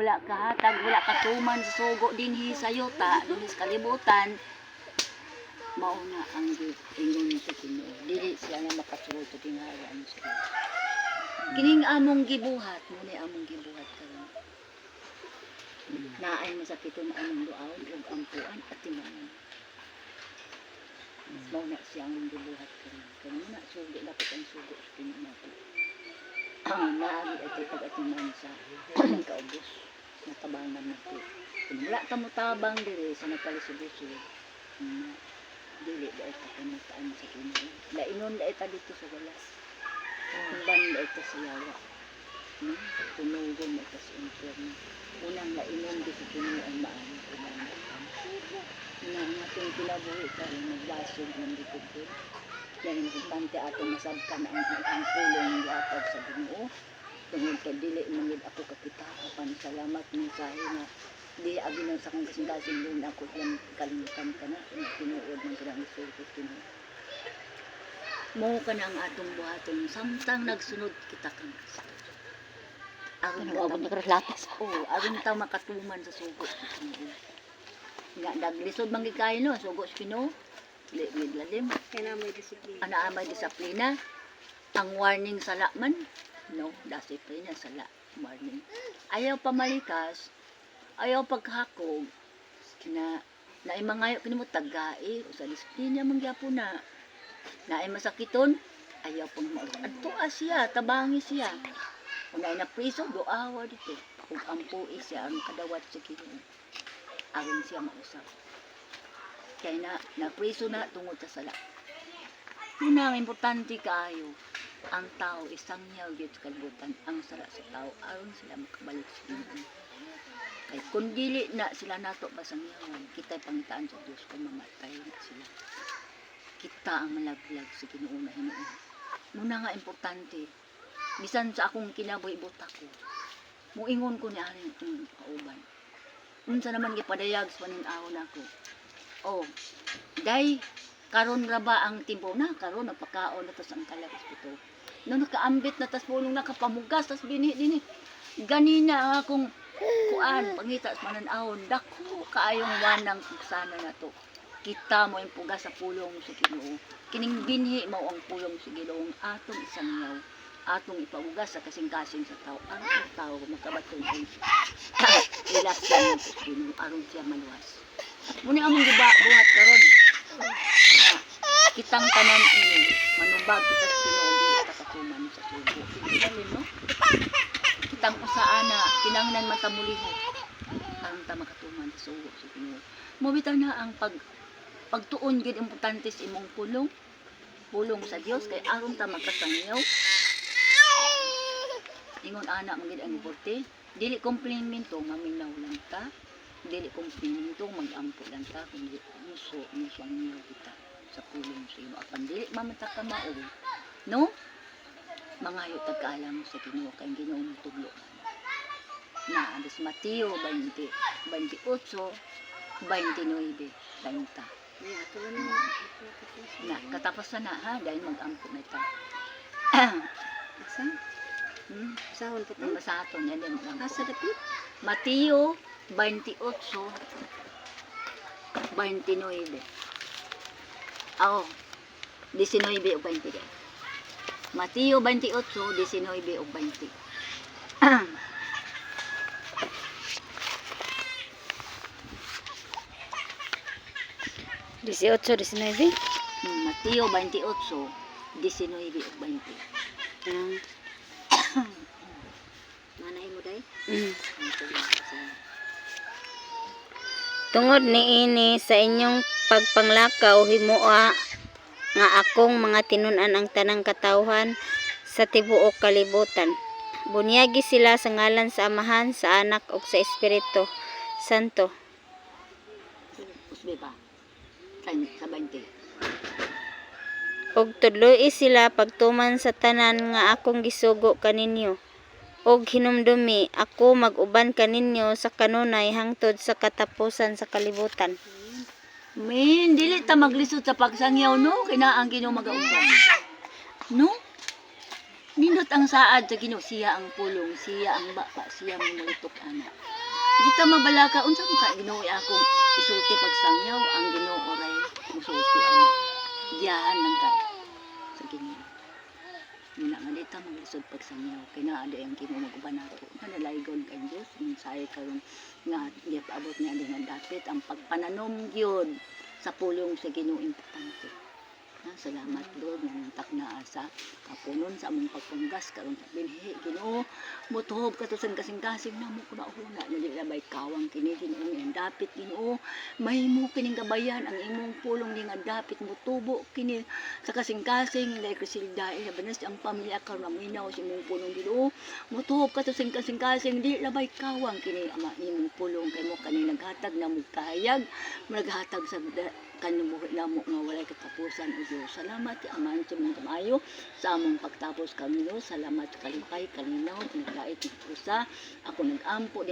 wala kahatag, wala katuman sa sugo dinhi sa yuta, dinhi sa kalibutan. Mauna ang ingon sa Ginoo. Dili siya na makasulod sa tingaran siya. Kining among gibuhat, muna among gibuhat karon. Naay masakiton among duaw ug ampuan at timanan. Mauna siya among gibuhat karon. Kaya muna sugo dapat ang sugo sa Ginoo nato. Naagi ito pag-atiman sa kaubos. Natabangan nato. Kung wala ka mo tabang diri sa napalisod-lisod, dili da ita kamutaan sa Ginoo. Lainon da ita dito sa walas. Kumban da ita sa yawa. Tumugon da ita sa impyerno. Unang lainon di sa Ginoo ang maayong kumanda. Unang natin kinabuhi ka magbasog ng likod. Yan ang importante atong masabkan ang pulong yatag sa Ginoo. Tungod kay dili mangid ako kakita apan salamat mensahe na di abi nang sa kong kasing-kasing din ako lang kalimutan ka na tinuod ng kanang isulti Ginoo. Mo ka na ang atong buhaton samtang nagsunod kita kang sakit. Aron ta latas. Oo, aron ta makatuman sa sugo sa Ginoo. Nga naglisod man gikay no sugo sa Ginoo. Dili lalim. Kaya may disiplina. Ana may disiplina. Ang warning sa laman, no, disiplina sa warning. Ayaw pamalikas, ayaw pagkahakog na naay mangayo kini mo tagai usa disiplina man gyapon na. Naay masakiton, ayaw pang adto siya, tabangi siya. Kung naay na priso, doawa dito. Ug ampui siya ang kadawat sa Ginoo. Aron siya mausap. Kaya na priso na tungod sa sala. Muna, importante kaayo. Ang tao isang yaw gyud sa kalibutan. Ang sara sa tao aron sila makabalik sa Ginoo. Kay kung dili na sila nato basang yawan, kita'y pangitaan sa Dios kung mamatay na sila. Kita ang malaglag sa Ginoo na hinuon. Muna nga importante, bisan sa akong kinabuhi butak ko, muingon ko ni aning kauban. Unsa naman gipadayag sa panin-awon ako. Oh, day karon ra ba ang timpo na karon nagpakaon na tas ang kalabas pito. No nakaambit na tas pulong nakapamugas tas dinhi ganina ang akong kuan pangita sa panan-awon dako kaayong wanang sana nato. Kita mo ang pugas sa pulong sa Ginoo. Kining binhi mao ang pulong sa Ginoo atong isang yaw. Atong ipamugas sa kasing-kasing sa tao. Aron ang tao makabaton ilas sa Ginoo aron siya maluwas. Muna among buhat karon. Kitang tanan ini manubag kita sa Ginoo kita katuman sa sugo. Dili no? Kitang usaa na kinahanglan matamuliho. Aron ta makatuman sa sugo sa Ginoo. Mobitaw na ang pagtuon gid importante sa imong pulong sa Dios kay aron ta makasangyaw. Ingon ana magid ang importante. Dili komplemento maminaw lang ta. Dili komplemento mag-ampo lang ta kundi muso ang niyo kita sa pulong sa imo apan dili mamata ka mao no mangayo tagkaalam sa Ginoo kay Ginoo mo tuglo na alas Mateo 28 29 30 na katapusan na ha dahil mag-ampo na ta Asa? Sahon po ang basaton yan din mag-ampo asa dapit? Mateo 28 29 oh 19 o 20 Mateo 28 19 o 20 18, 19? Mateo 28 19 o 20 Manay mo day? Tungod niini sa inyong pagpanglakaw himoa nga akong mga tinunan ang tanang katawhan sa tibuok kalibutan. Bunyagi sila sa ngalan sa Amahan, sa Anak ug sa Espiritu Santo. Usbe pa sa 20 Og tudloy sila pagtuman sa tanan nga akong gisugo kaninyo. Og hinumdumi ako mag-uban kaninyo sa kanunay hangtod sa katapusan sa kalibutan. Min, dili ta maglisod sa pagsangyaw no, kinaang Ginoo mag-auban. No? Nindot ang saad sa Ginoo, siya ang pulong, siya ang bapa, siya mo malitok ana. Dita mabalaka unsa mo ka Ginoo akong isulti pagsangyaw ang Ginoo oray musulti ana. Giyahan lang kay sa Ginoo. Muna nga dita maglisod pagsangyaw kay naa di ang Ginoo maguban nato. Manalaygon kay Dios say karon nga di paabot niya din nga dapit ang pagpananom gyud sa pulong sa Ginoo importante. Salamat Lord nga nantak na sa kapunon sa among pagpanggas karon sa binhi Ginoo mutuhob katusan kasing-kasing namo kuna una na dili labay kawang kini Ginoo ang dapit Ginoo mahimo kining gabayan ang imong pulong ni nga dapit mutubo kini sa kasing-kasing dai kasilda banas ang pamilya karon minaw sa imong pulong Ginoo mutuhob katusan kasing-kasing dili labay kawang kini ang imong pulong kay mo kani naghatag na mo kahayag naghatag sa kanimo namo nga walay katapusan o Diyos. Salamat aman sa mga kamayo sa among pagtapos kami Salamat sa kalipay, kalinaw, pinagdait ng pusa. Ako nag-ampo din